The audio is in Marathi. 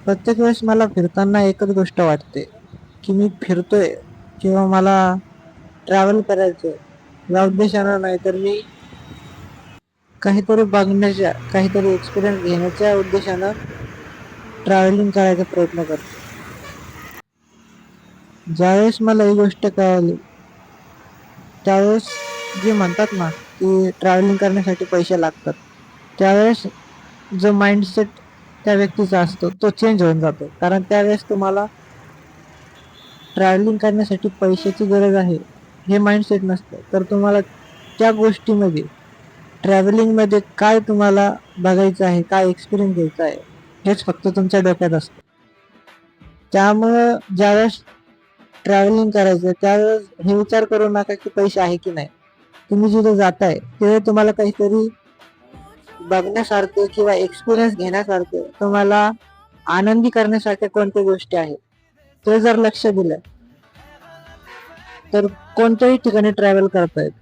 प्रत्येक वेळेस मला फिरताना एकच गोष्ट वाटते की मी फिरतोय किंवा मला ट्रॅव्हल करायचं या उद्देशानं नाही, तर मी काहीतरी बघण्याच्या, काहीतरी एक्सपिरियन्स घेण्याच्या उद्देशानं ट्रॅव्हलिंग करायचा प्रयत्न करतो. ज्यावेळेस मला ही गोष्ट कळाली त्यावेळेस जे म्हणतात ना की ट्रॅव्हलिंग करण्यासाठी पैसे लागतात, त्यावेळेस जो माइंडसेट त्या व्यक्तीचा असतो तो चेंज होऊन जातो. कारण त्यावेळेस तुम्हाला ट्रॅव्हलिंग करण्यासाठी पैशाची गरज आहे हे माइंडसेट नसतं, तर तुम्हाला त्या गोष्टीमध्ये, ट्रॅव्हलिंगमध्ये काय तुम्हाला बघायचं आहे, काय एक्सपिरियन्स घ्यायचा आहे हेच फक्त तुमच्या डोक्यात असतं. त्यामुळं ज्यावेळेस ट्रॅव्हलिंग करायचं त्यावेळेस हे विचार करू नका की पैसे आहे की नाही. तुम्ही जिथे जाताय तिथे तुम्हाला काहीतरी बघण्यासारखं किंवा एक्सपिरियन्स घेण्यासारखं, तुम्हाला आनंदी करण्यासारख्या कोणत्या गोष्टी आहेत ते जर लक्ष दिलं तर कोणत्याही ठिकाणी ट्रॅव्हल करता येतं.